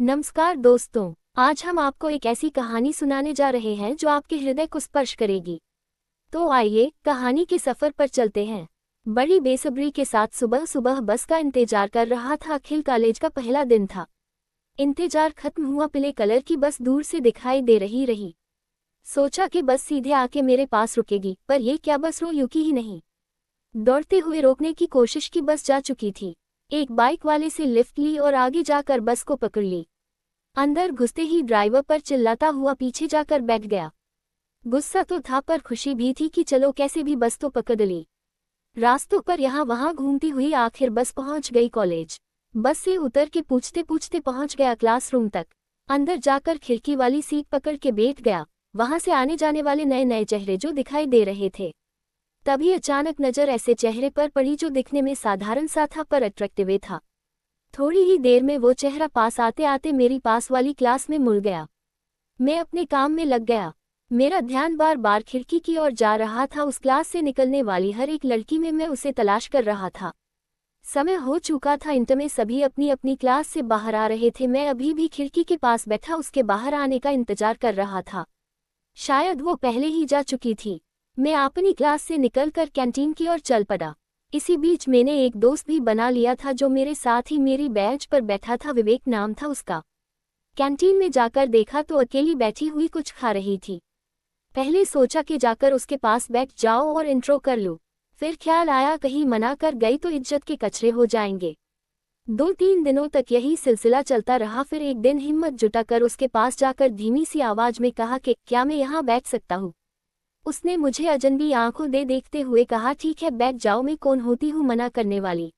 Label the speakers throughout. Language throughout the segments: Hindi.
Speaker 1: नमस्कार दोस्तों, आज हम आपको एक ऐसी कहानी सुनाने जा रहे हैं जो आपके हृदय को स्पर्श करेगी। तो आइए कहानी के सफर पर चलते हैं। बड़ी बेसब्री के साथ सुबह सुबह बस का इंतजार कर रहा था अखिल। कॉलेज का पहला दिन था। इंतजार खत्म हुआ, पीले कलर की बस दूर से दिखाई दे रही। सोचा कि बस सीधे आके मेरे पास रुकेगी, पर यह क्या बस रुकी ही नहीं। दौड़ते हुए रोकने की कोशिश की, बस जा चुकी थी। एक बाइक वाले से लिफ्ट ली और आगे जाकर बस को पकड़ ली। अंदर घुसते ही ड्राइवर पर चिल्लाता हुआ पीछे जाकर बैठ गया। गुस्सा तो था पर खुशी भी थी कि चलो कैसे भी बस तो पकड़ ली। रास्तों पर यहाँ वहाँ घूमती हुई आखिर बस पहुँच गई कॉलेज। बस से उतर के पूछते पूछते पहुँच गया क्लासरूम तक। अंदर जाकर खिड़की वाली सीट पकड़ के बैठ गया। वहाँ से आने जाने वाले नए नए चेहरे जो दिखाई दे रहे थे। तभी अचानक नजर ऐसे चेहरे पर पड़ी जो दिखने में साधारण सा था पर अट्रैक्टिव था। थोड़ी ही देर में वो चेहरा पास आते आते मेरी पास वाली क्लास में मुड़ गया। मैं अपने काम में लग गया। मेरा ध्यान बार बार खिड़की की ओर जा रहा था। उस क्लास से निकलने वाली हर एक लड़की में मैं उसे तलाश कर रहा था। समय हो चुका था, इंटर में सभी अपनी अपनी क्लास से बाहर आ रहे थे। मैं अभी भी खिड़की के पास बैठा उसके बाहर आने का इंतजार कर रहा था। शायद वो पहले ही जा चुकी थी। मैं अपनी क्लास से निकलकर कैंटीन की ओर चल पड़ा। इसी बीच मैंने एक दोस्त भी बना लिया था जो मेरे साथ ही मेरी बेंच पर बैठा था। विवेक नाम था उसका। कैंटीन में जाकर देखा तो अकेली बैठी हुई कुछ खा रही थी। पहले सोचा कि जाकर उसके पास बैठ जाओ और इंट्रो कर लूं। फिर ख्याल आया कहीं मना कर गई तो इज्जत के कचरे हो जाएंगे। 2-3 दिनों तक यही सिलसिला चलता रहा। फिर एक दिन हिम्मत जुटाकर उसके पास जाकर धीमी सी आवाज में कहा कि क्या मैं यहाँ बैठ सकता हूँ। उसने मुझे अजनबी आंखों दे देखते हुए कहा ठीक है बैठ जाओ, मैं कौन होती हूँ मना करने वाली।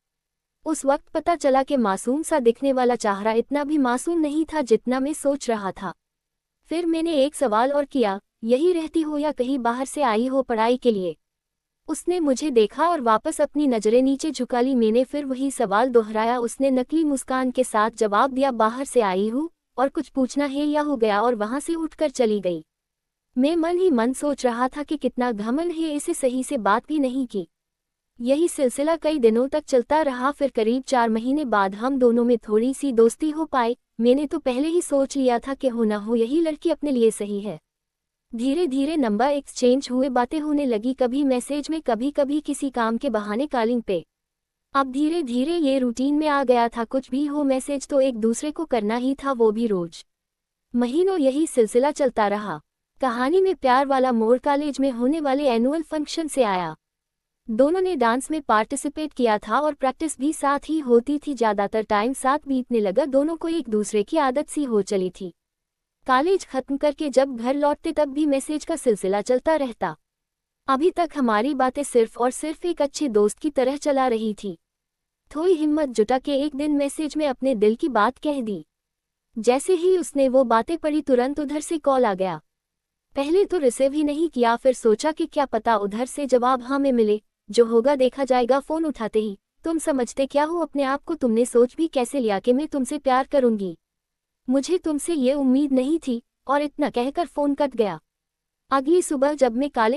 Speaker 1: उस वक्त पता चला कि मासूम सा दिखने वाला चेहरा इतना भी मासूम नहीं था जितना मैं सोच रहा था। फिर मैंने एक सवाल और किया, यही रहती हो या कहीं बाहर से आई हो पढ़ाई के लिए। उसने मुझे देखा और वापस अपनी नजरें नीचे झुका ली। मैंने फिर वही सवाल दोहराया। उसने नकली मुस्कान के साथ जवाब दिया, बाहर से आई हूँ और कुछ पूछना है या हो गया, और वहां से उठकर चली गई। मैं मन ही मन सोच रहा था कि कितना घमंड है, इसे सही से बात भी नहीं की। यही सिलसिला कई दिनों तक चलता रहा। फिर करीब 4 महीने बाद हम दोनों में थोड़ी सी दोस्ती हो पाई। मैंने तो पहले ही सोच लिया था कि हो ना हो यही लड़की अपने लिए सही है। धीरे धीरे नंबर एक्सचेंज हुए, बातें होने लगी, कभी मैसेज में कभी कभी किसी काम के बहाने कॉलिंग पे। अब धीरे धीरे ये रूटीन में आ गया था। कुछ भी हो मैसेज तो एक दूसरे को करना ही था, वो भी रोज। महीनों यही सिलसिला चलता रहा। कहानी में प्यार वाला मोड़ कॉलेज में होने वाले एनुअल फंक्शन से आया। दोनों ने डांस में पार्टिसिपेट किया था और प्रैक्टिस भी साथ ही होती थी। ज़्यादातर टाइम साथ बीतने लगा। दोनों को एक दूसरे की आदत सी हो चली थी। कॉलेज खत्म करके जब घर लौटते तब भी मैसेज का सिलसिला चलता रहता। अभी तक हमारी बातें सिर्फ और सिर्फ एक अच्छे दोस्त की तरह चला रही थी। थोड़ी हिम्मत जुटा के एक दिन मैसेज में अपने दिल की बात कह दी। जैसे ही उसने वो बातें पढ़ी तुरंत उधर से कॉल आ गया। पहले तो रिसीव ही नहीं किया, फिर सोचा कि क्या पता उधर से जवाब हाँ में मिले। जो होगा देखा जाएगा। फोन उठाते ही, तुम समझते क्या हो अपने आप को, तुमने सोच भी कैसे लिया कि मैं तुमसे प्यार करूंगी। मुझे तुमसे ये उम्मीद नहीं थी। और इतना कहकर फोन कट गया। अगली सुबह जब मैं कॉलेज